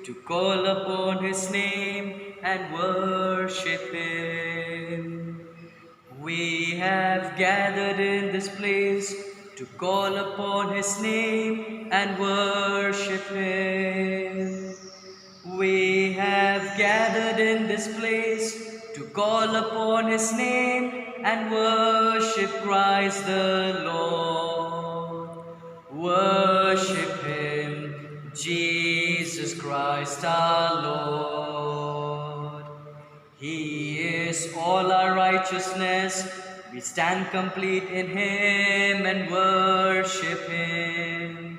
to call upon his name and worship him. We have gathered in this place to call upon his name and worship him. We have gathered in this place to call upon his name and worship Christ the Lord. Worship him, Jesus Christ our Lord. He is all our righteousness. We stand complete in him and worship him.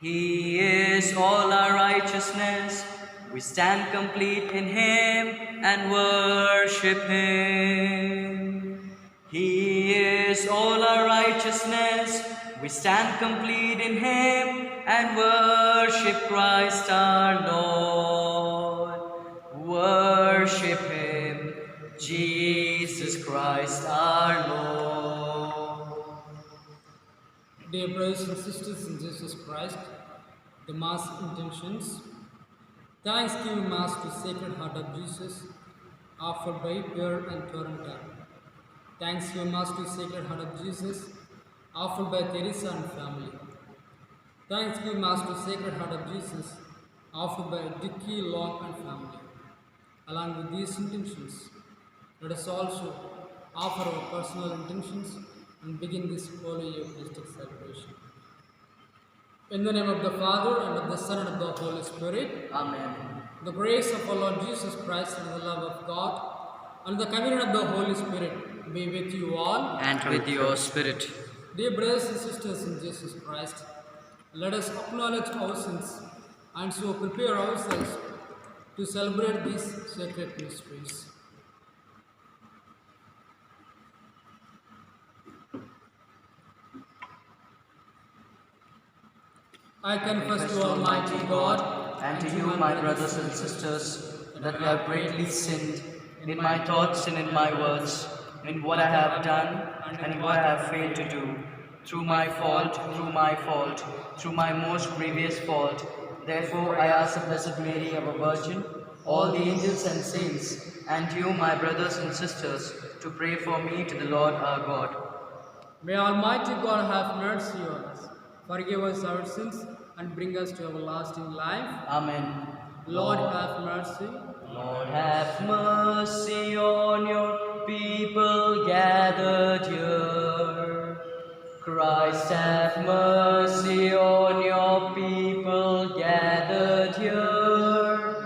He is all our righteousness. We stand complete in him and worship him. He is all our righteousness. We stand complete in him and worship Christ our Lord. Worship him, Jesus Christ our Lord. Dear brothers and sisters in Jesus Christ, the Mass intentions. Thanksgiving Mass to Sacred Heart of Jesus, offered by Pierre and Torrenta. Thanksgiving Mass to Sacred Heart of Jesus, offered by Teresa and family. Thanksgiving Mass to Sacred Heart of Jesus, offered by Dicky Long and family. Along with these intentions, let us also offer our personal intentions and begin this Holy Eucharistic celebration. In the name of the Father, and of the Son, and of the Holy Spirit. Amen. The grace of our Lord Jesus Christ, and the love of God, and the communion of the Holy Spirit be with you all. And with your spirit. Dear brothers and sisters in Jesus Christ, let us acknowledge our sins and so prepare ourselves to celebrate these sacred mysteries. I confess to Almighty God and to you, my brothers and sisters, that I have greatly sinned in my thoughts and in my words, in what I have done and in what I have failed to do, through my fault, through my most grievous fault. Therefore, I ask the Blessed Mary, our Virgin, all the angels and saints, and you, my brothers and sisters, to pray for me to the Lord our God. May Almighty God have mercy on us, forgive us our sins, and bring us to everlasting life. Amen. Lord, have mercy. Lord, have mercy on your people gathered here. Christ, have mercy on your people gathered here.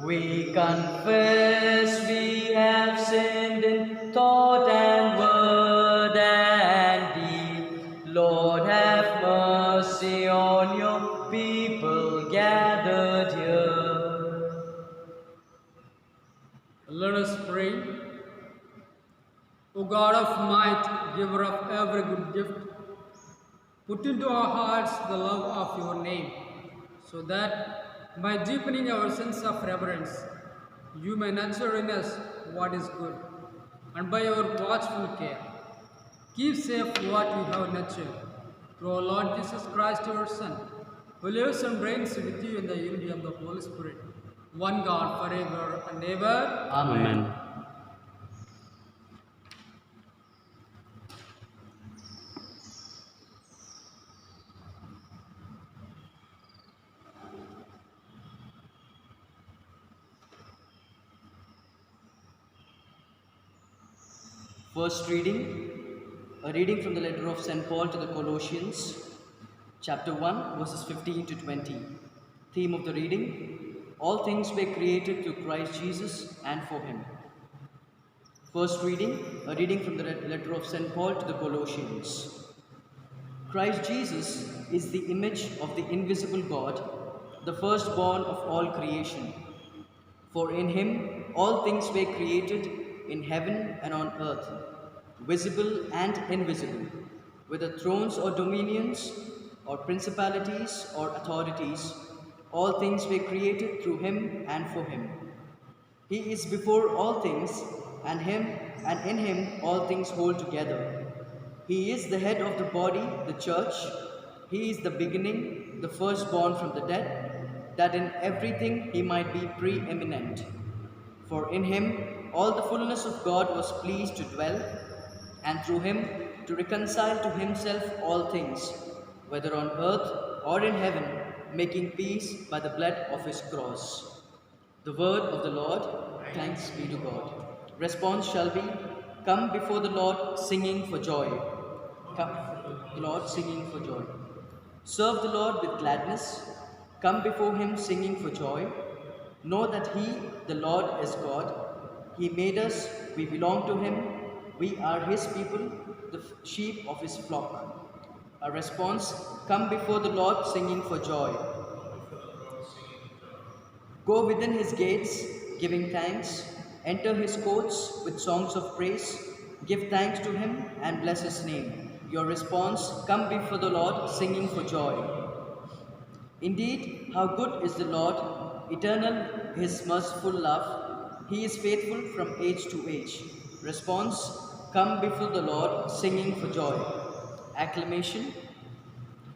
We confess we have sinned in thought and word and deed. Lord, have mercy on your people gathered here. Let us pray. O God of might, giver of every good gift, put into our hearts the love of your name, so that by deepening our sense of reverence, you may nurture in us what is good, and by your watchful care, keep safe what we have nurtured. Through our Lord Jesus Christ, your Son, who lives and reigns with you in the unity of the Holy Spirit, one God forever and ever. Amen. First reading, a reading from the letter of St. Paul to the Colossians, chapter 1, verses 15 to 20. Theme of the reading, all things were created through Christ Jesus and for him. First reading, a reading from the letter of St. Paul to the Colossians. Christ Jesus is the image of the invisible God, the firstborn of all creation. For in him all things were created in heaven and on earth, visible and invisible, whether thrones or dominions, or principalities or authorities, all things were created through him and for him. He is before all things, and in him all things hold together. He is the head of the body, the church. He is the beginning, the firstborn from the dead, that in everything he might be preeminent. For in him all the fullness of God was pleased to dwell, and through him to reconcile to himself all things, whether on earth or in heaven, making peace by the blood of his cross. The word of the Lord, thanks be to God. Response shall be, come before the Lord singing for joy. Come, the Lord singing for joy. Serve the Lord with gladness. Come before him singing for joy. Know that he, the Lord, is God. He made us, we belong to him. We are his people, the sheep of his flock. A response, come before the Lord singing for joy. Go within his gates, giving thanks. Enter his courts with songs of praise. Give thanks to him and bless his name. Your response, come before the Lord singing for joy. Indeed, how good is the Lord, eternal his merciful love. He is faithful from age to age. Response, come before the Lord singing for joy. Acclamation.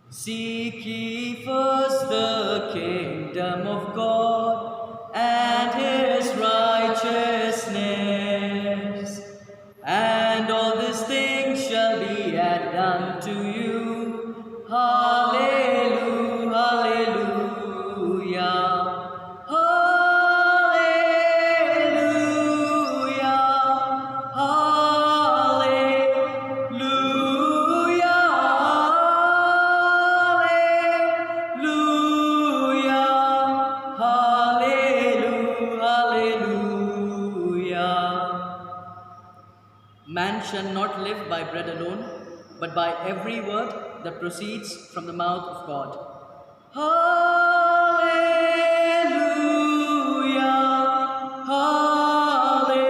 Seek ye first the kingdom of God and his righteousness, and all these things shall be added unto you. Hallelujah, hallelujah, hallelujah, hallelujah, hallelujah. Man shall not live by bread alone, but by every word that proceeds from the mouth of God. Hallelujah, hallelujah,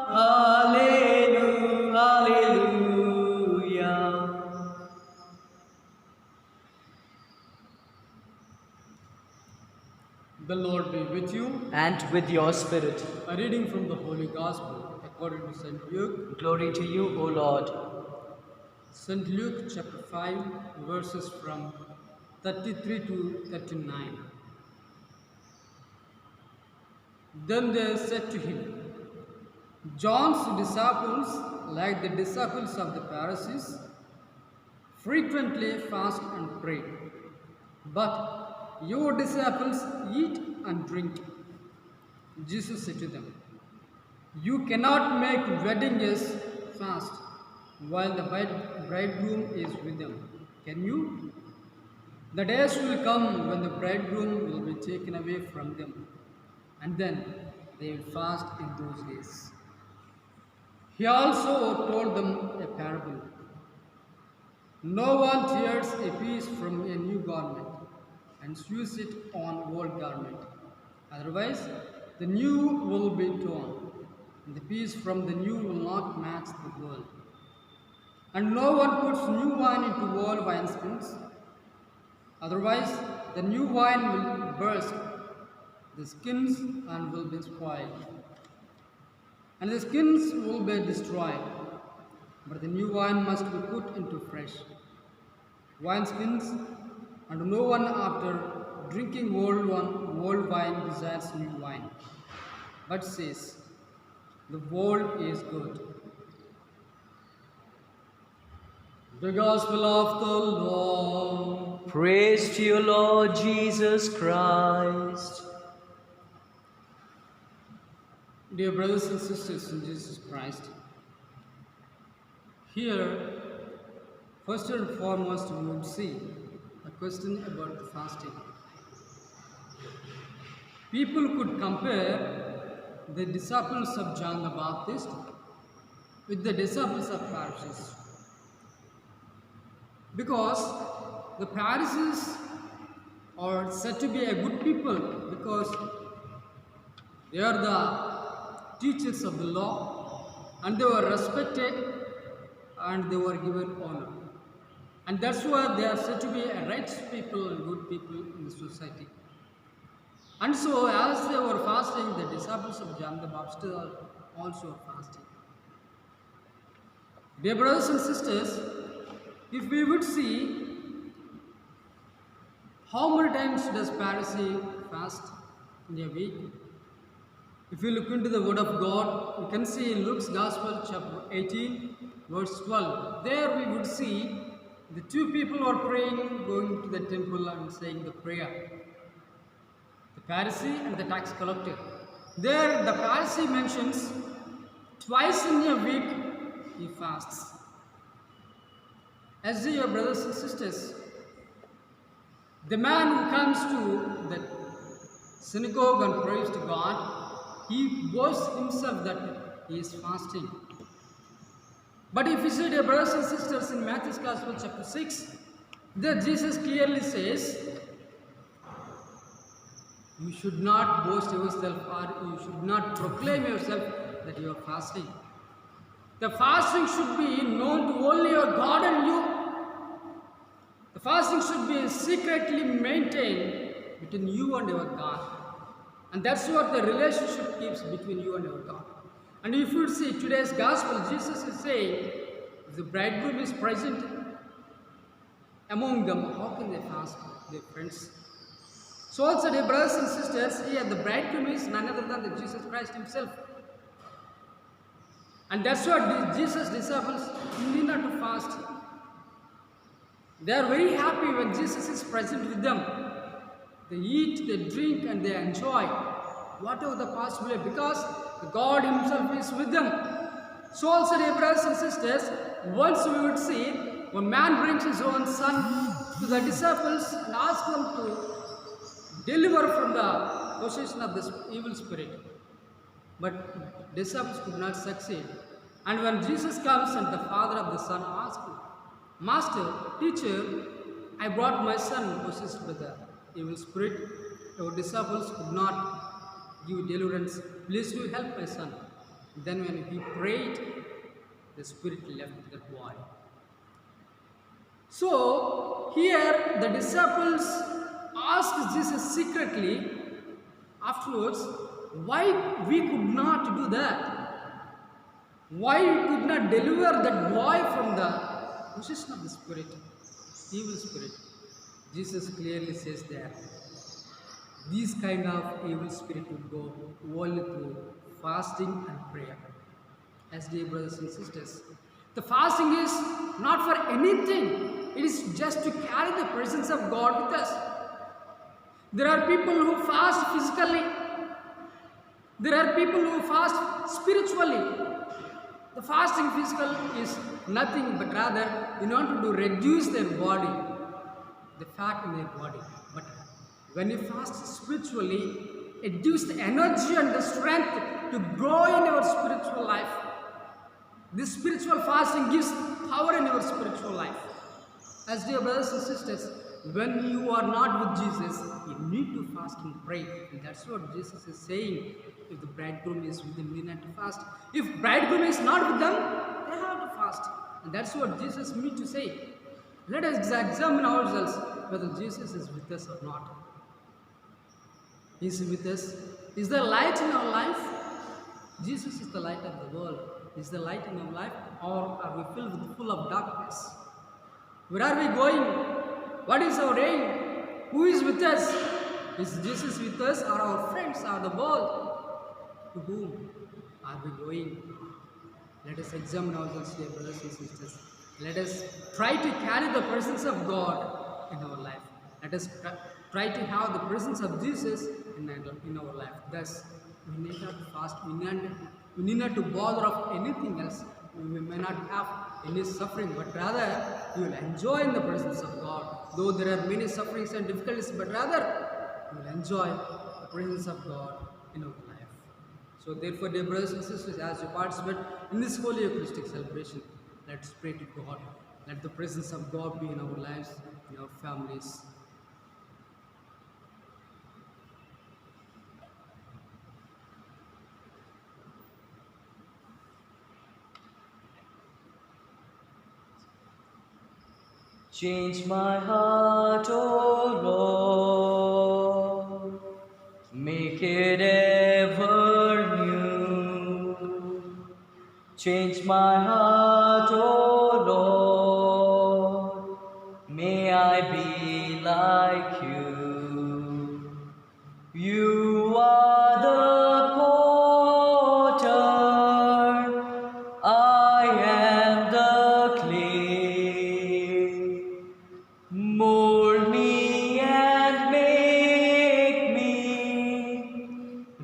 hallelujah, hallelujah. The Lord be with you. And with your spirit. A reading from the Holy Gospel according to St. Luke. Glory to you, O Lord. St. Luke chapter 5, verses from 33 to 39. Then they said to him, John's disciples, like the disciples of the Pharisees, frequently fast and pray. But your disciples eat and drink. Jesus said to them, you cannot make wedding guests fast while the bridegroom is with them, can you? The days will come when the bridegroom will be taken away from them, and then they will fast in those days. He also told them a parable. No one tears a piece from a new garment and sews it on old garment. Otherwise, the new will be torn, and the piece from the new will not match the old. And no one puts new wine into old wineskins. Otherwise, the new wine will burst the skins and will be spoiled. And the skins will be destroyed. But the new wine must be put into fresh wineskins, and no one after drinking old wine desires new wine, but says, the old is good. The Gospel of the Lord. Praise to you, Lord Jesus Christ. Dear brothers and sisters in Jesus Christ, here, first and foremost, we would see a question about the fasting. People could compare the disciples of John the Baptist with the disciples of Pharisees, because the Pharisees are said to be a good people because they are the teachers of the law, and they were respected and they were given honor. And that's why they are said to be a righteous people and good people in the society. And so, as they were fasting, the disciples of John the Baptist are also fasting. Dear brothers and sisters, if we would see how many times does Pharisee fast in a week? If you look into the Word of God, you can see in Luke's Gospel, chapter 18, verse 12. There we would see the two people are praying, going to the temple and saying the prayer. The Pharisee and the tax collector. There the Pharisee mentions twice in a week he fasts. As dear brothers and sisters, the man who comes to the synagogue and prays to God, he boasts himself that he is fasting. But if you see, dear brothers and sisters, in Matthew's Gospel, chapter 6, there Jesus clearly says, you should not boast yourself or you should not proclaim yourself that you are fasting. The fasting should be known to only your God and you. The fasting should be secretly maintained between you and your God. And that's what the relationship keeps between you and your God. And if you see today's gospel, Jesus is saying, if the bridegroom is present among them, how can they fast, their friends? So also, dear brothers and sisters, here the bridegroom is none other than Jesus Christ himself. And that's what Jesus' disciples need not to fast. They are very happy when Jesus is present with them. They eat, they drink, and they enjoy whatever the possible, because God himself is with them. So also, dear brothers and sisters, once we would see, when man brings his own son to the disciples and asks them to deliver from the possession of this evil spirit. But disciples could not succeed. And when Jesus comes and the father of the son asks him, Master, teacher, I brought my son possessed by the evil spirit. Our disciples could not give deliverance. Please do help my son. Then when he prayed, the spirit left that boy. So here the disciples asked Jesus secretly afterwards, why we could not do that? Why we could not deliver that boy from the possession of the spirit, evil spirit? Jesus clearly says that these kind of evil spirit would go only through fasting and prayer. As dear brothers and sisters, the fasting is not for anything. It is just to carry the presence of God with us. There are people who fast physically. There are people who fast spiritually. The fasting physical is nothing but rather in order to reduce their body, the fat in their body. But when you fast spiritually, it gives the energy and the strength to grow in your spiritual life. This spiritual fasting gives power in your spiritual life. As dear brothers and sisters, when you are not with Jesus, you need to fast and pray. And that's what Jesus is saying. If the bridegroom is with them, they need to fast. If bridegroom is not with them, they have to fast. And that's what Jesus means to say. Let us examine ourselves whether Jesus is with us or not. Is he with us? Is there light in our life? Jesus is the light of the world. Is there light in our life, or are we full of darkness? Where are we going? What is our aim? Who is with us? Is Jesus with us, or our friends, or the world? To whom are we going? Let us examine ourselves, dear brothers and sisters. Let us try to carry the presence of God in our life. Let us try to have the presence of Jesus in our life. Thus, we need not fast. We need not to bother of anything else. We may not have any suffering, but rather we will enjoy in the presence of God. Though there are many sufferings and difficulties, but rather we will enjoy the presence of God in our life. So therefore, dear brothers and sisters, as you participate in this Holy Eucharistic celebration, let's pray to God. Let the presence of God be in our lives, in our families. Change my heart, O Lord, make it ever new. Change my heart, O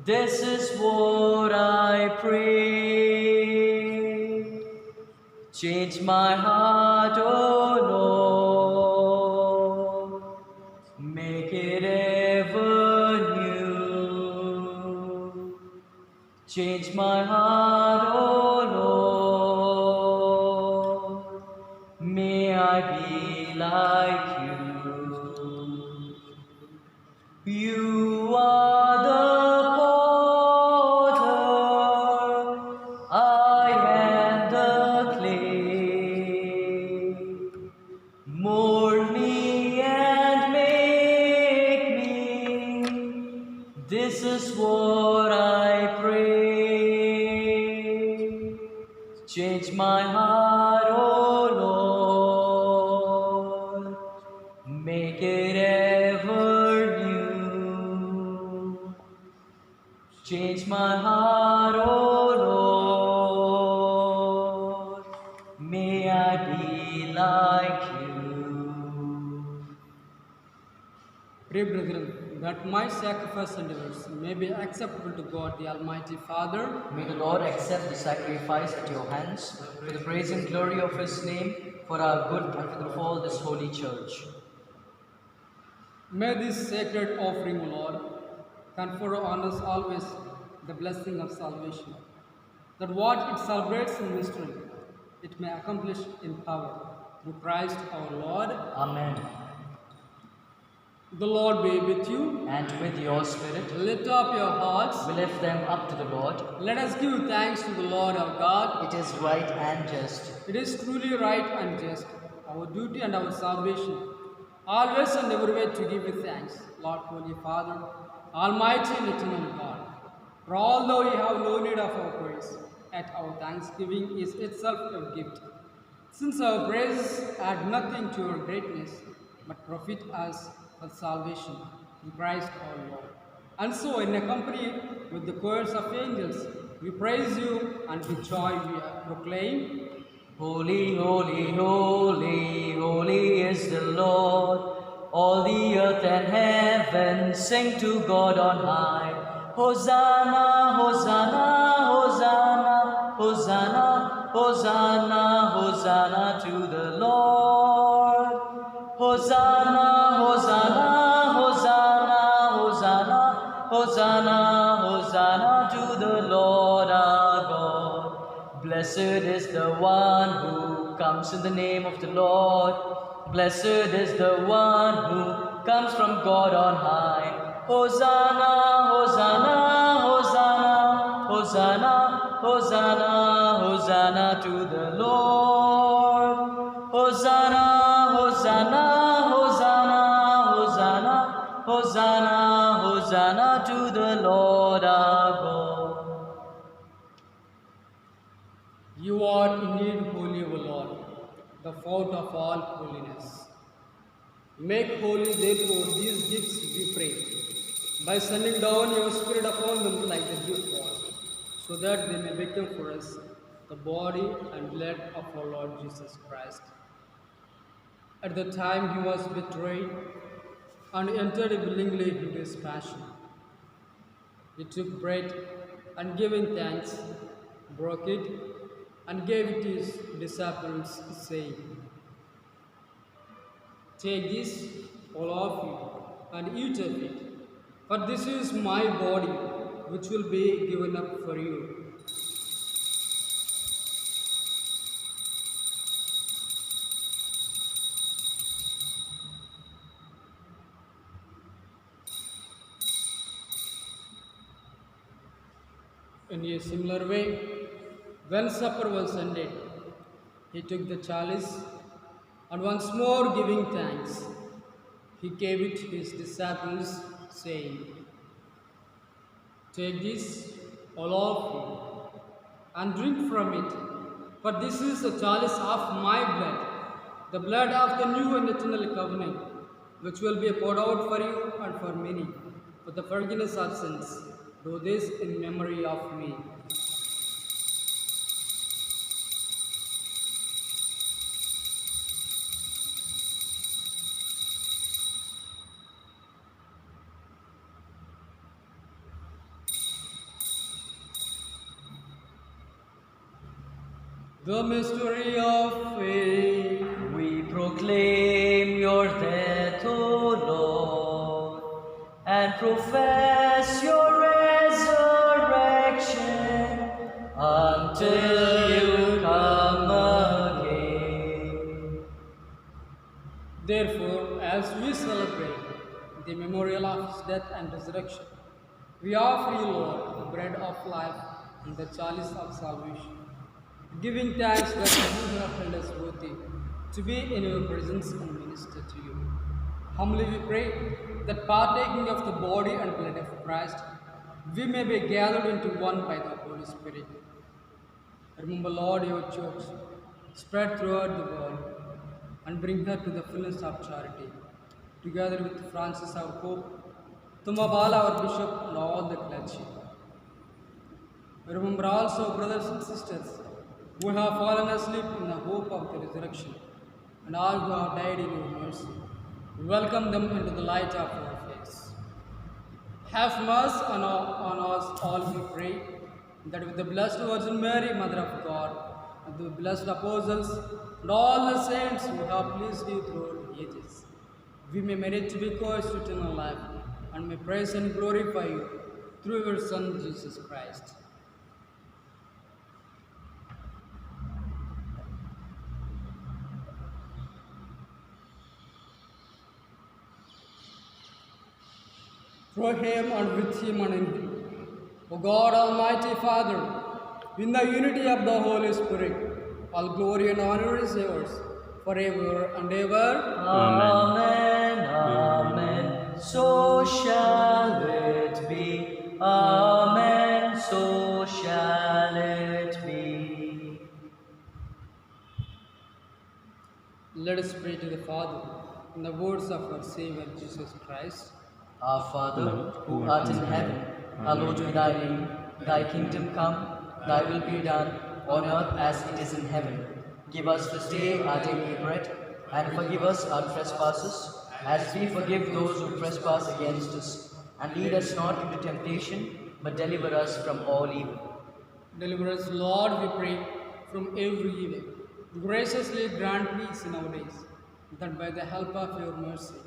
This is what I pray. Change my heart, O Lord. Make it ever new. Change my heart, O Lord. May I be like you. You are the potter, I am the clay. Mold me and make me. This is what I pray. Change my heart, O Lord. Make it ever new. Change my heart, O Lord. May I be like you. Pray, brethren, that my sacrifice and yours may be acceptable to God the Almighty Father. May the Lord accept the sacrifice at your hands for the praise and glory of His name, for our good and for the fall of this holy church. May this sacred offering, O Lord, confer on us always the blessing of salvation, that what it celebrates in mystery, it may accomplish in power, through Christ our Lord. Amen. The Lord be with you. And with your spirit, Lift up your hearts. we lift them up to the Lord. Let us give thanks to the Lord our God. It is right and just. It is truly right and just, our duty and our salvation, always and everywhere to give you thanks, Lord, Holy Father, Almighty and eternal God. For although you have no need of our praise, yet our thanksgiving is itself a gift. Since our praises add nothing to your greatness, but profit us for salvation in Christ our Lord. And so, in company with the choirs of angels, we praise you and with joy we proclaim, Holy, holy, holy, holy is the Lord. All the earth and heaven sing to God on high. Hosanna, Hosanna, Hosanna, Hosanna, Hosanna, Hosanna to the Lord. Hosanna, Hosanna, Hosanna, Hosanna, Hosanna, Hosanna to the Lord our God. Blessed is the one who comes in the name of the Lord. Blessed is the one who comes from God on high. Hosanna, Hosanna, Hosanna, Hosanna, Hosanna, Hosanna to the Lord. Hosanna, Hosanna, Hosanna, Hosanna, Hosanna, Hosanna to the Lord our God. You are indeed holy, O Lord, the fount of all holiness. Make holy, therefore, these gifts, we pray, by sending down your Spirit upon them like the dew fall, so that they may become for us the body and blood of our Lord Jesus Christ. At the time he was betrayed and entered willingly into his passion, he took bread and giving thanks, broke it, and gave it to his disciples, saying, "Take this, all of you, and eat of it, for this is my body, which will be given up for you." In a similar way, when supper was ended, he took the chalice, and once more giving thanks, he gave it to his disciples, saying, "Take this, all of you, and drink from it, for this is the chalice of my blood, the blood of the new and eternal covenant, which will be poured out for you and for many, for the forgiveness of sins. Do this in memory of me." The mystery of faith. We proclaim your death, O Lord, and profess your resurrection until you come again. Therefore, as we celebrate the memorial of his death and resurrection, we offer you, Lord, the bread of life and the chalice of salvation, giving thanks that you have held us worthy to be in your presence and minister to you. Humbly we pray that partaking of the body and blood of Christ, we may be gathered into one by the Holy Spirit. Remember, Lord, your church, spread throughout the world, and bring her to the fullness of charity, together with Francis, our Pope, Tumabala, our Bishop, and all the clergy. Remember also, brothers and sisters, who have fallen asleep in the hope of the resurrection, and all who have died in your mercy. Welcome them into the light of your face. Have mercy on us all, we pray, that with the Blessed Virgin Mary, Mother of God, and the blessed apostles, and all the saints who have pleased you throughout the ages, we may merit to be co-heirs to eternal life, and may praise and glorify you through your Son, Jesus Christ. Through him and with him and in him, O God, Almighty Father, in the unity of the Holy Spirit, all glory and honor is yours, forever and ever. Amen, amen, so shall it be. Amen, so shall it be. Let us pray to the Father in the words of our Savior Jesus Christ. Our Father, who art in heaven, hallowed be thy name. Thy kingdom come, thy will be done, on earth as it is in heaven. Give us this day our daily bread, and forgive us our trespasses, as we forgive those who trespass against us. And lead us not into temptation, but deliver us from all evil. Deliver us, Lord, we pray, from every evil. Graciously grant peace in our days, that by the help of your mercy,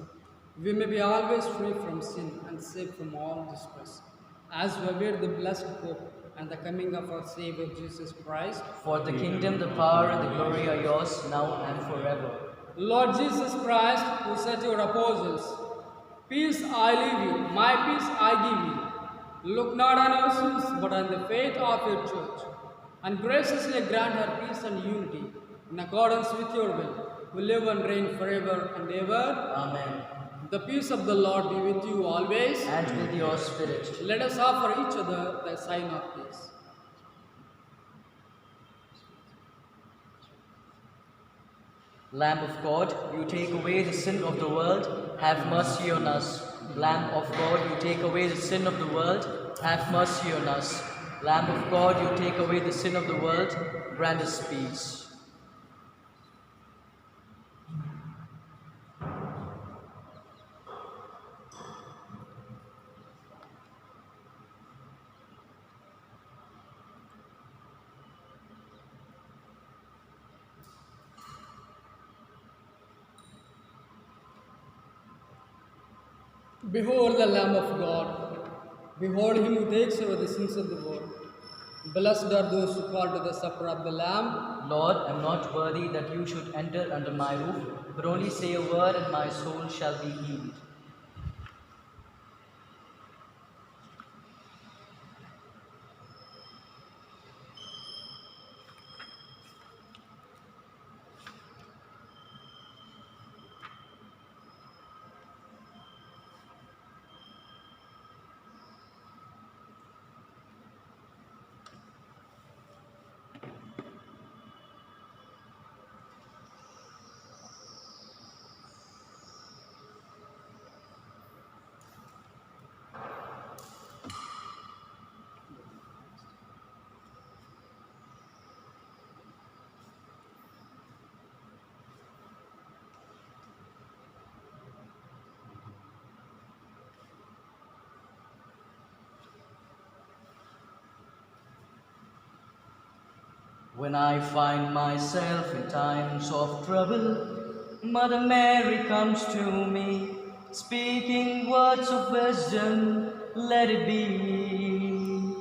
we may be always free from sin and safe from all distress, as we await the blessed hope and the coming of our Savior Jesus Christ. For the kingdom, the power, and the glory are yours, now and forever. Lord Jesus Christ, who said to your apostles, "Peace I leave you, my peace I give you. Look not on our sins, but on the faith of your church, and graciously grant her peace and unity, in accordance with your will, who live and reign forever and ever." Amen. The peace of the Lord be with you always. And with your spirit. Let us offer each other the sign of peace. Lamb of God, you take away the sin of the world, have mercy on us. Lamb of God, you take away the sin of the world, have mercy on us. Lamb of God, you take away the sin of the world, grant us peace. Behold the Lamb of God. Behold him who takes away the sins of the world. Blessed are those who call to the supper of the Lamb. Lord, I am not worthy that you should enter under my roof, but only say a word and my soul shall be healed. When I find myself in times of trouble, Mother Mary comes to me, speaking words of wisdom, let it be.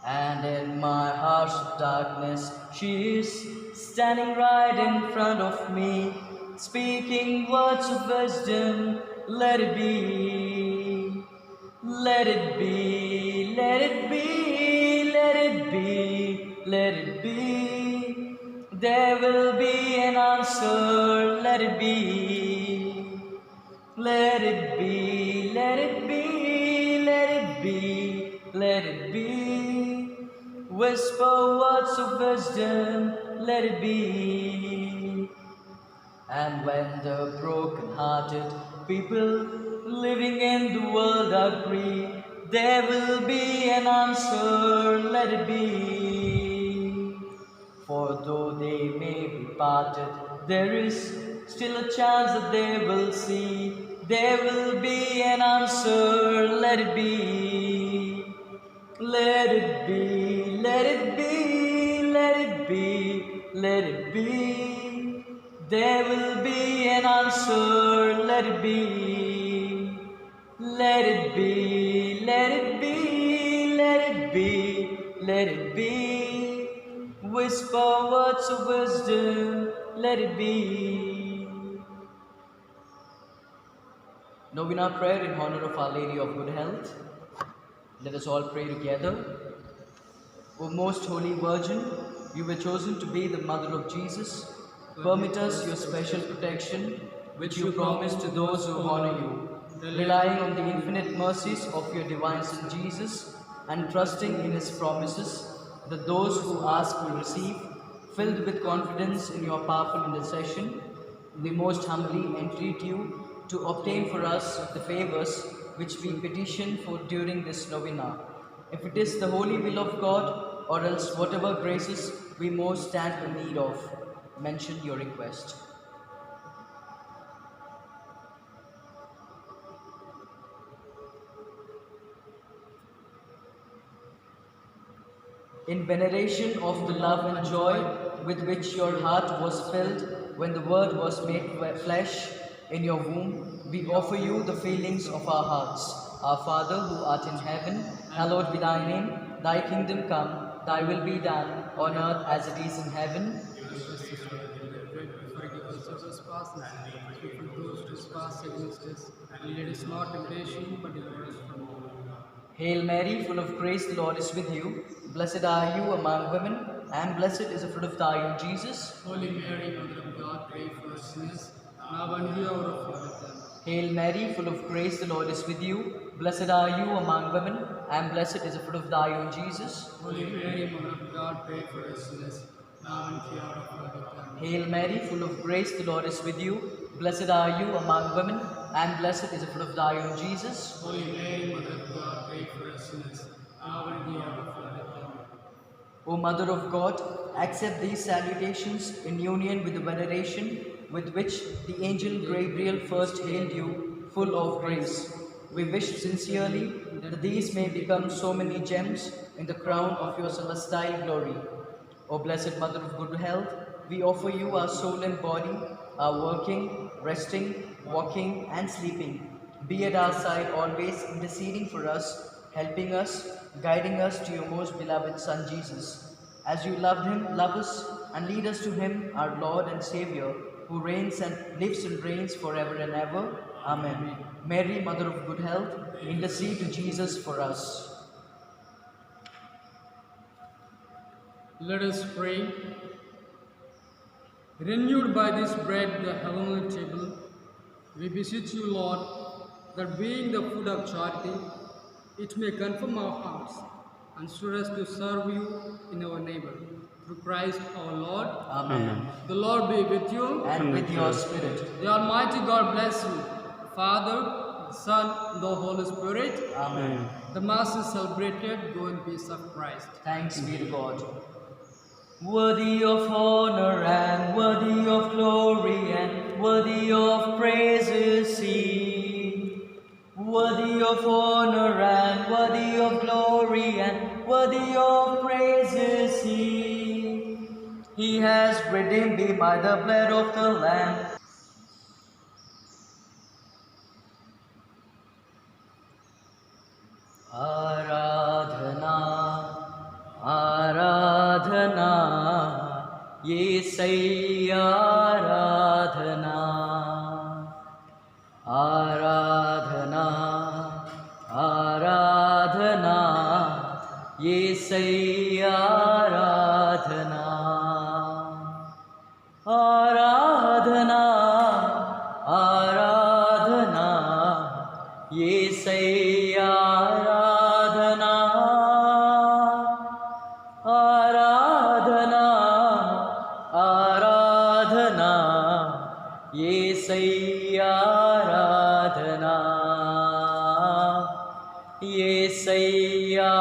And in my hours of darkness, she is standing right in front of me, speaking words of wisdom, let it be. Let it be, let it be, let it be, let it be. There will be an answer, let it be. Let it be, let it be, let it be, let it be. Whisper words of wisdom, let it be. And when the broken-hearted people living in the world agree, there will be an answer, let it be. For though they may be parted, there is still a chance that they will see. There will be an answer, let it be. Let it be, let it be, let it be, let it be. There will be an answer, let it be. Let it be, let it be, let it be, let it be. Whisper words of wisdom, let it be. Novena prayer in honor of Our Lady of Good Health. Let us all pray together. O most holy Virgin, you were chosen to be the mother of Jesus. Permit us your special protection, which you promised to those who honor you. Relying on the infinite mercies of your divine Son Jesus, and trusting in his promises, that those who ask will receive, filled with confidence in your powerful intercession, we most humbly entreat you to obtain for us the favors which we petition for during this novena. If it is the holy will of God, or else whatever graces we most stand in need of, mention your request. In veneration of the love and joy with which your heart was filled when the Word was made flesh in your womb, we offer you the feelings of our hearts. Our Father, who art in heaven, hallowed be thy name. Thy kingdom come, thy will be done, on earth as it is in heaven. Forgive us our trespasses, and forgive those who trespass against us. And lead us not into temptation, but deliver us from evil. Hail Mary, full of grace, the Lord is with you. Blessed are you among women, and blessed is the fruit of thy womb, Jesus. Holy Mary, Mother of God, pray for us sinners, now and at the hour of our death. Hail Mary, full of grace, the Lord is with you. Blessed are you among women, and blessed is the fruit of thy womb, Jesus. Holy Mary, Mother of God, pray for us sinners, now and at the hour of our death. Hail Mary, full of grace, the Lord is with you. Blessed are you among women, and blessed is the fruit of thy womb, Jesus. Holy Mary, Mother of God, pray for us sinners, now and at the hour of our death. O Mother of God, accept these salutations in union with the veneration with which the angel Gabriel first hailed you, full of grace. We wish sincerely that these may become so many gems in the crown of your celestial glory. O Blessed Mother of Good Health, we offer you our soul and body, our working, resting, walking, and sleeping. Be at our side always, interceding for us, helping us, guiding us to your most beloved Son Jesus. As you loved him, love us and lead us to him, our Lord and Savior, who reigns and lives and reigns forever and ever. Amen. Mary, Mother of Good Health, intercede to Jesus for us. Let us pray. Renewed by this bread, the heavenly table, we beseech you, Lord, that being the food of charity, it may confirm our hearts and stir us to serve you in our neighbor. Through Christ our Lord. Amen. The Lord be with you. And with your spirit. The Almighty God bless you, the Father, the Son, and the Holy Spirit. Amen. The Mass is celebrated. Go in peace of Christ. Thanks be to God. Worthy of honor and worthy of glory and worthy of praise is he. Worthy of honor and worthy of glory and worthy of praise is he. redeemed me by the blood of the Lamb. Aradhana Aradhana येसैया Aradhana Aradhana Aradhana येसैया Aradhana Aradhana Aradhana येसैया Aradhana Aradhana Aradhana येसैया Aradhana येसैया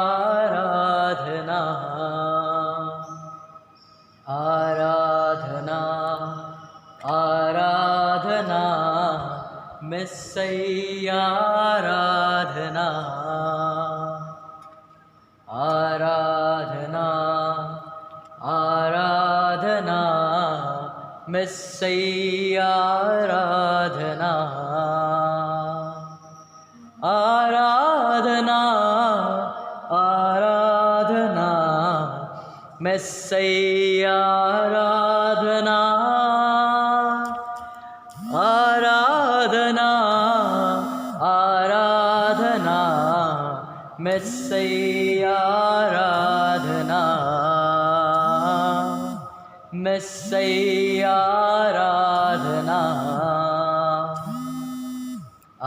Aradhana Aradhana Aradhana मेस्सैया Aradhana Aradhana Aradhana मेस्सैया Aradhana Aradhana Aradhana मेस्सैया Aradhana Aradhana Aradhana मेस्सैया Aradhana मेस्सैया Aradhana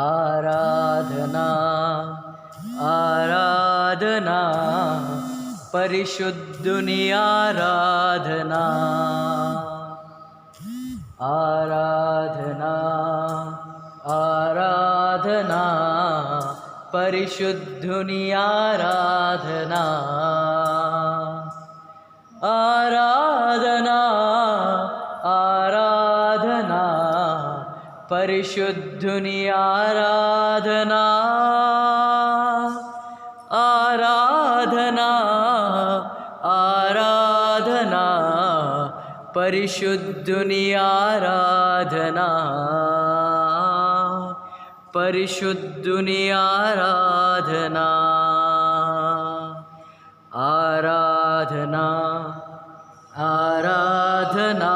Aradhana Aradhana परिशुद्धुनि Aradhana Aradhana Aradhana परिशुद्धुनि Aradhana Aradhana Aradhana परिशुद्धुनि Aradhana Aradhana Aradhana परिशुद्धुनि Aradhana परिशुद्धुनि Aradhana Aradhana Aradhana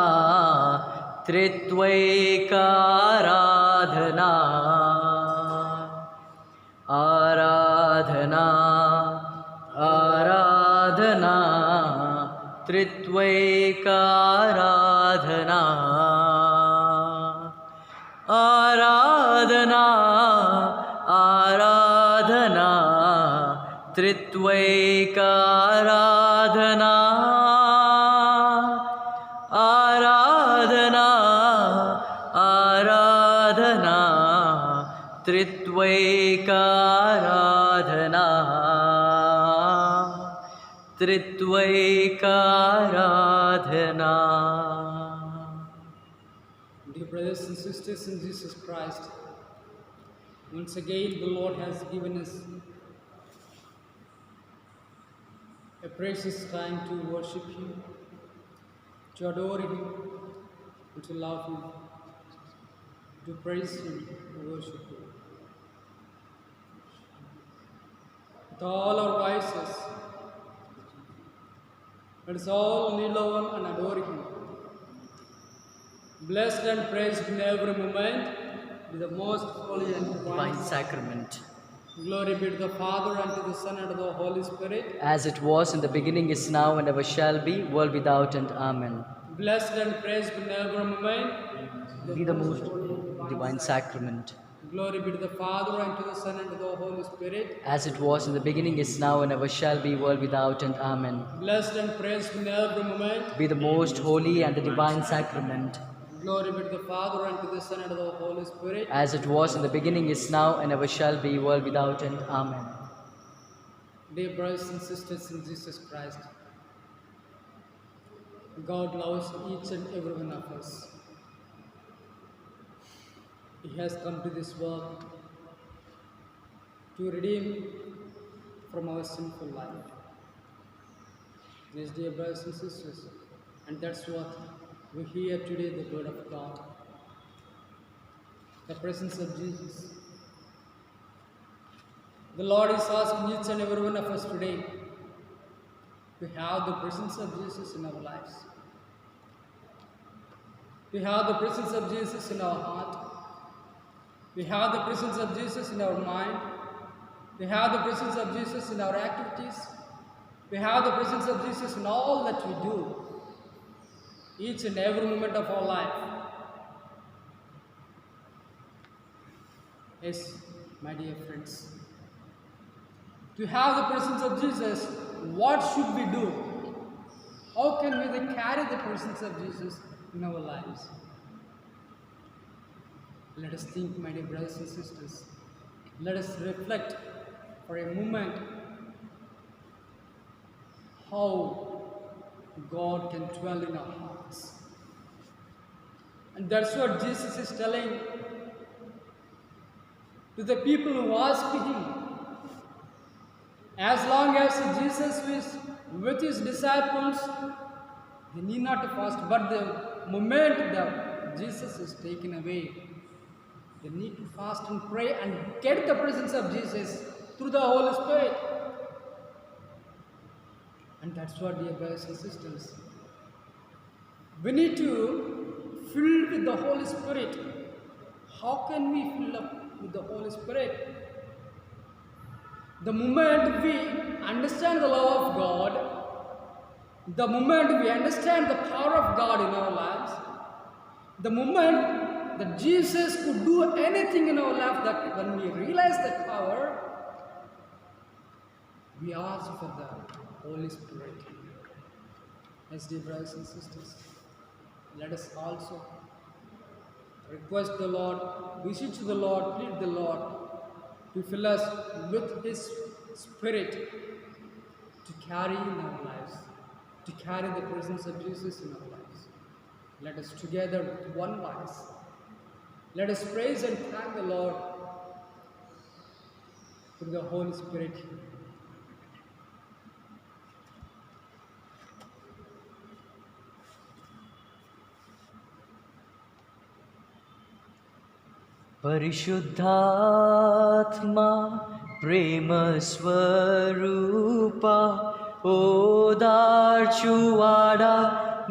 त्रित्वैक Aradhana Aradhana Aradhana त्रित्वैक Aradhana Aradhana Aradhana त्रित्वैक Aradhana Aradhana Aradhana त्रित्वैक Aradhana त्रित्वैक Aradhana. Dear brothers and sisters in Jesus Christ, once again the Lord has given us a precious time to worship Him, to adore Him, and to love Him, to praise Him, to worship Him. With all our voices, let us all kneel down and adore Him. Blessed and praised in every moment be the most holy and Divine Sacrament. Glory be to the Father, and to the Son, and to the Holy Spirit. As it was in the beginning, is now, and ever shall be, world without end. Amen. Blessed and praised in every moment Be the most Divine Sacrament. Glory be to the Father, and to the Son, and to the Holy Spirit. As it was in the beginning, is now, and ever shall be, world without end. Amen. Blessed and praised in every moment. Be the most holy and the Divine Sacrament. Glory be to the Father, and to the Son, and to the Holy Spirit. As it was in the beginning, is now, and ever shall be, world without end. Amen. Dear brothers and sisters in Jesus Christ, God loves each and every one of us. He has come to this world to redeem from our sinful life. Yes, dear brothers and sisters, and that's what We hear today the word of God, the presence of Jesus. The Lord is asking each and every one of us today to have the presence of Jesus in our lives. We have the presence of Jesus in our heart. We have the presence of Jesus in our mind. We have the presence of Jesus in our activities. We have the presence of Jesus in all that we do, each and every moment of our life. Yes, my dear friends, to have the presence of Jesus, what should we do? How can we then carry the presence of Jesus in our lives? Let us think, my dear brothers and sisters. Let us reflect for a moment how God can dwell in our hearts. And that's what Jesus is telling to the people who ask Him. As long as Jesus is with His disciples, they need not to fast. But the moment that Jesus is taken away, they need to fast and pray and get the presence of Jesus through the Holy Spirit. And that's what, dear brothers and sisters, we need to fill with the Holy Spirit. How can we fill up with the Holy Spirit? The moment we understand the love of God, the moment we understand the power of God in our lives, the moment that Jesus could do anything in our life, that when we realize that power, we ask for the Holy Spirit. Yes, dear brothers and sisters, let us also request the Lord, beseech the Lord, plead the Lord to fill us with His Spirit to carry in our lives, to carry the presence of Jesus in our lives. Let us together with one voice, let us praise and thank the Lord through the Holy Spirit. परिशुद्धात्मा प्रेम स्वरूपा ओदार्चुवाडा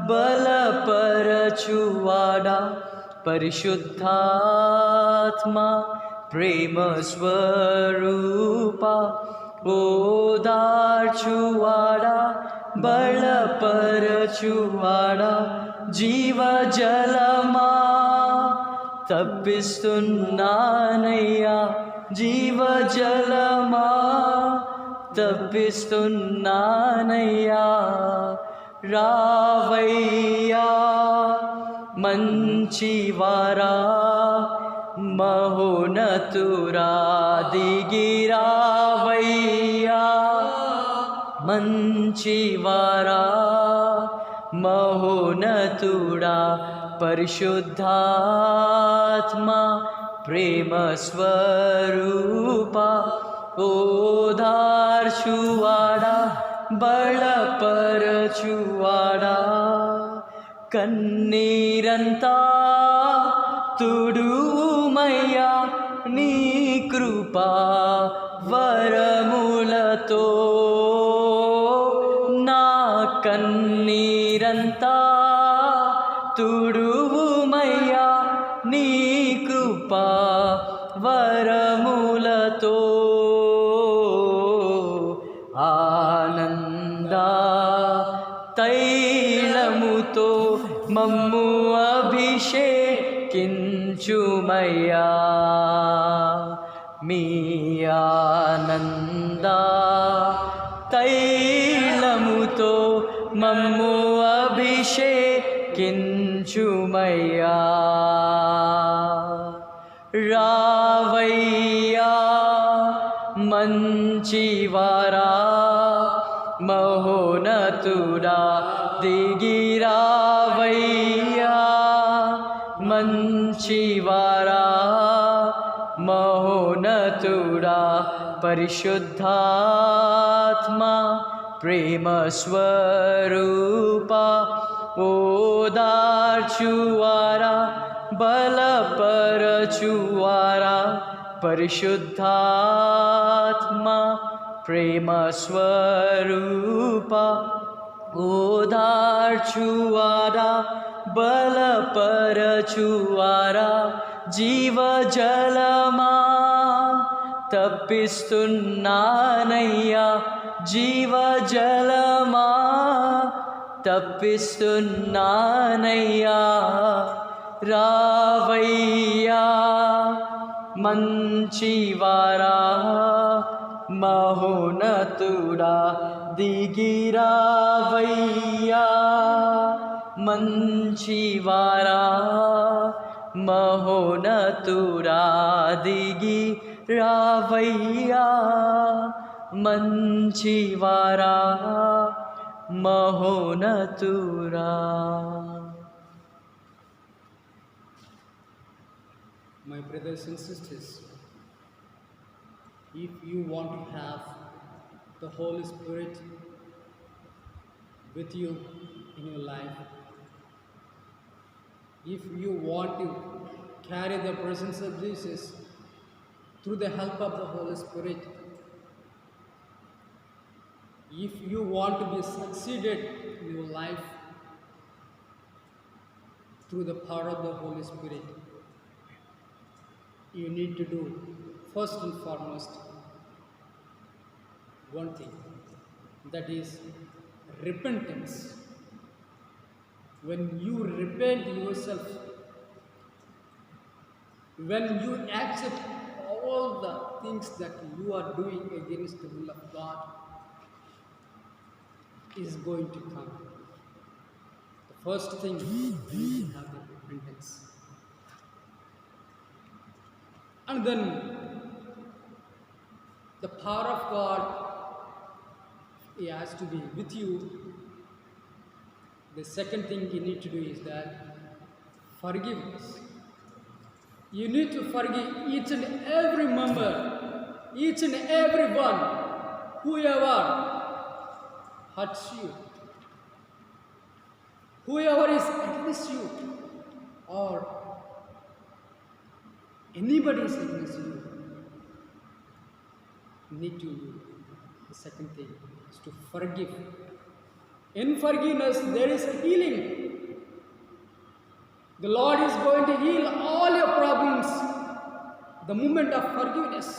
बलपरचुवाडा परिशुद्धात्मा प्रेम स्वरूपा ओदार्चुवाडा बलपरचुवाडा जीव जलमा తప్పిస్తున్నానయ్యా జీవజలమా తప్పిస్తున్నానయ్యా రావయ్యా మంచివారా మహోన్నతురా దిగిరావయ్యా మంచివారా మహోన్నతుడా परिशुद्धात्मा प्रेम स्वरूपा ओदार्चुवाडा बलपरचुवाडा कन्नीरंता तुडुमయ్యా నీ కృపా వరములతో నా కన్నీరంతా తుడువుమయ్యా నీ కృపా వరములతో ఆనంద తైలముతో మమ్ము అభిషేకించుమయ్యా మీ ఆనంద తైలముతో మమ్ము అభిషేకించుమయ్యా రావయ్యా మంచివారా మహోన్నతుడా దిగిరావయ్యా మంచివారా మహోన్నతుడా పరిశుద్ధాత్మా ప్రేమ స్వరూపా ओदार्चुवारा बलपरचुवारा परिशुद्धात्मा प्रेम स्वरूपा ओदार्चुवारा बलपरचुवारा जीव जलमा तप्पिस्तुन्नानయ్యా జీవ జలమా తప్పిస్తున్నానయ్యా రావయ్యా మంచివారా మహోన్నతుడా దిగిరావయ్యా మంచివారా మహోన్నతుడా దిగి రావయ్యా మంచివారా మహోన్నతుడా. My brothers and sisters, if you want to have the Holy Spirit with you in your life, if you want to carry the presence of Jesus through the help of the Holy Spirit, if you want to be succeeded in your life through the power of the Holy Spirit, you need to do first and foremost one thing, that is repentance. When you repent yourself, when you accept all the things that you are doing against the will of God, is going to come. The first thing, you need to have the repentance. And then the power of God, He has to be with you. The second thing you need to do is that forgiveness. You need to forgive each and every member, each and every one, whoever hurts you, whoever is against you, or anybody is against you. You need to, the second thing is to forgive. In forgiveness, there is a healing. The Lord is going to heal all your problems the moment of forgiveness.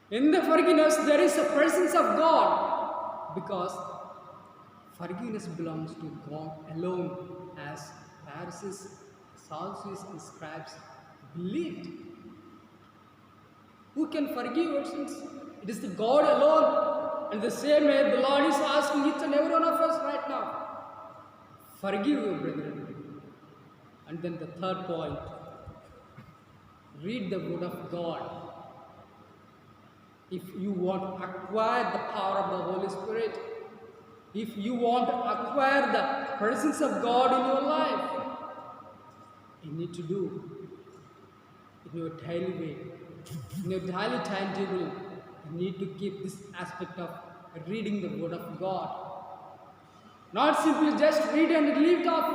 In the forgiveness, there is a presence of God, because forgiveness belongs to God alone, as Pharisees, Sadducees, and scribes believed. Who can forgive our sins? It is the God alone. And the same way, the Lord is asking each and every one of us right now, forgive your brethren. And then the third point, read the Word of God. If you want to acquire the power of the Holy Spirit, if you want to acquire the presence of God in your life, you need to do in your daily way, in your daily timetable. You need to keep this aspect of reading the Word of God. Not simply just read and leave it off.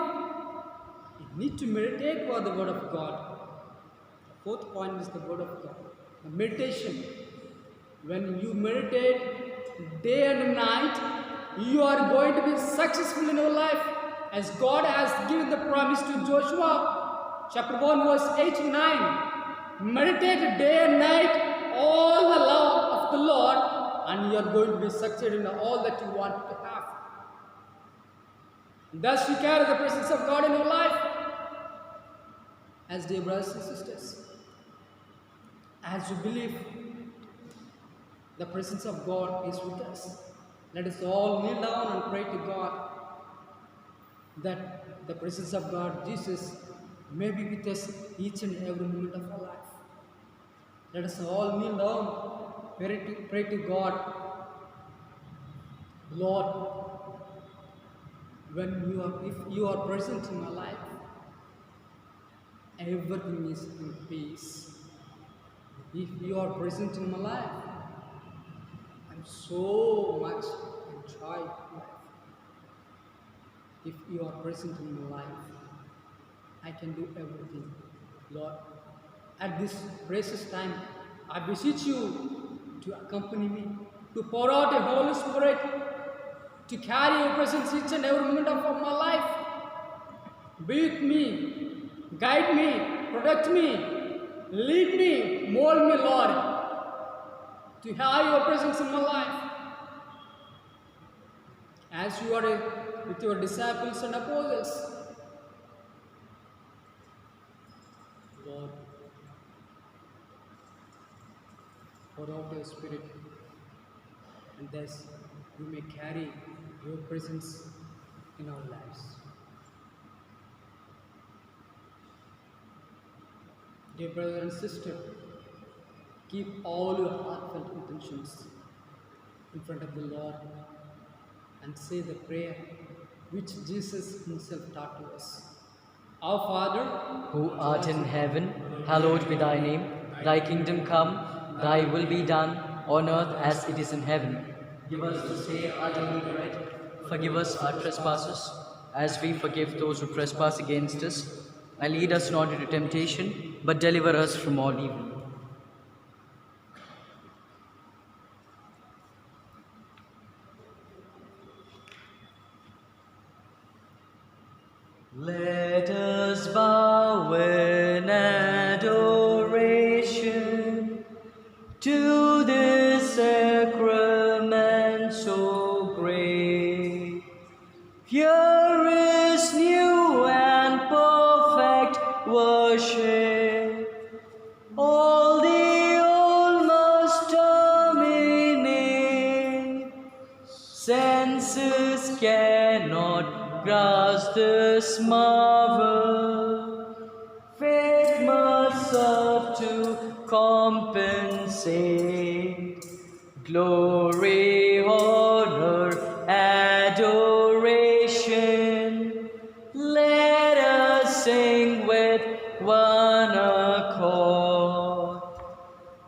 You need to meditate for the Word of God. The fourth point is the Word of God. The meditation. When you meditate day and night, you are going to be successful in your life, as God has given the promise to Joshua, chapter 1, verse 8 to 9. Meditate day and night all the law of the Lord, and you are going to be succeeded in all that you want to have. Thus you carry the presence of God in your life. As dear brothers and sisters, as you believe the presence of God is with us, let us all kneel down and pray to God that the presence of God, Jesus, may be with us each and every moment of our life. Let us all kneel down, pray to God. Lord, if you are present in my life, everything is in peace. If you are present in my life, I'm so much enjoy life. If you are present in my life, I can do everything. Lord, at this precious time, I beseech you to accompany me, to pour out your Holy Spirit, to carry your presence each and every moment of my life. Be with me, guide me, protect me, lead me, mold me, Lord, to have your presence in my life. As you are with your disciples and apostles, Lord, pour out your Spirit, and thus you may carry your presence in our lives. Dear brother and sister, keep all your heartfelt intentions in front of the Lord and say the prayer which Jesus himself taught to us. Our Father, Who art in heaven, hallowed be thy name. Thy kingdom come, thy will be done, on earth as it is in heaven. Give us this day our daily bread. Forgive us our trespasses, as we forgive those who trespass against us. And lead us not into temptation, but deliver us from all evil. Let us bow in adoration to this sacrament so great. Here is new and perfect worship. All the old must terminate. Senses cannot grasp this marvel. Faith must serve to compensate. Glory, honor, adoration. Let us sing with one accord.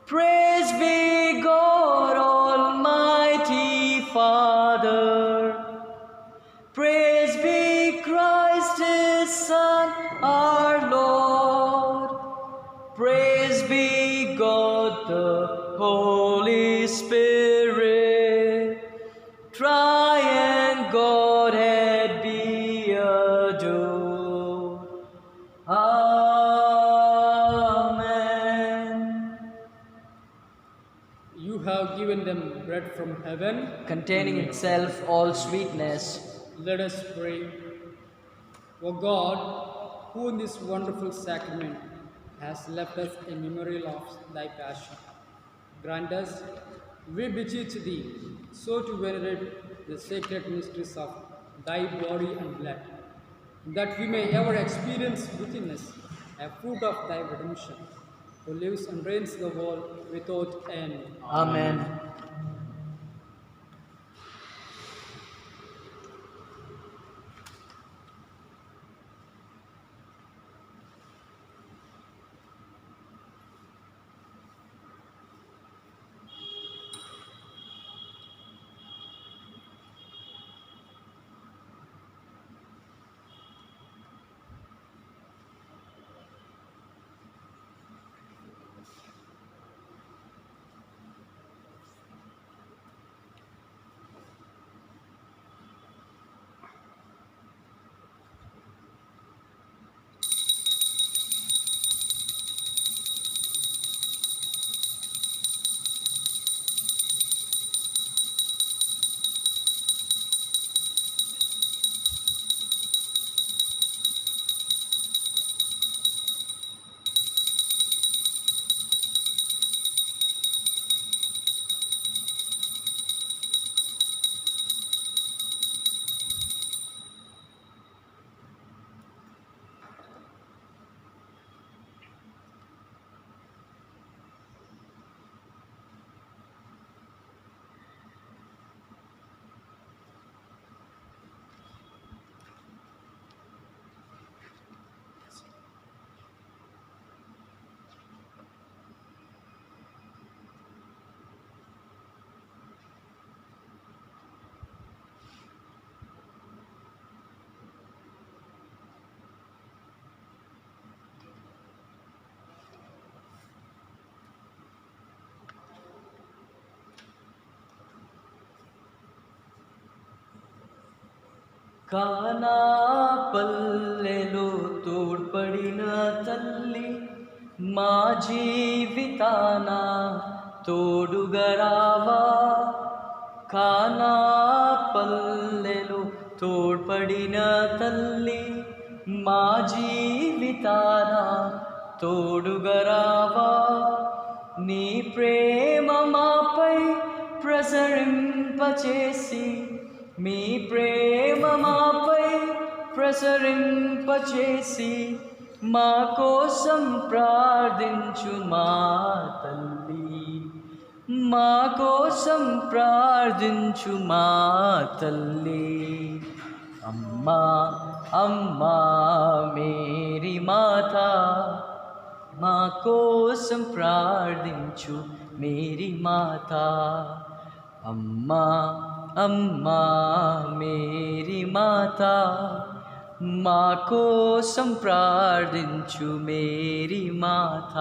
Praise be God, Almighty Father. Praise be Christ, His Son, our Lord. Praise be God, the Holy Spirit. Triune Godhead be adored. Amen. you have given them bread from heaven. Containing itself all sweetness. Let us pray. O God, who in this wonderful sacrament has left us a memorial of thy passion, grant us, we beseech thee, so to venerate the sacred mysteries of thy body and blood, that we may ever experience within us a fruit of thy redemption, who lives and reigns the world without end. Amen. కానా పల్లెలో తోడ్పడిన తల్లి మా జీవితాన తోడుగా రావా. కానా పల్లెలో తోడ్పడిన తల్లి మా జీవితాన తోడుగా రావా. నీ ప్రేమ మాపై ప్రసరింపచేసి, మీ ప్రేమ మాపై ప్రసరింపచేసి మా కోసం ప్రార్థించు మా తల్లి. మా కోసం ప్రార్థించు మా తల్లి. అమ్మా అమ్మా మేరీ మాత, మా కోసం ప్రార్థించు మేరీ మాత. అమ్మా అమ్మా మేరీ మాత, మా కోసం ప్రార్థించు మేరీ మాత.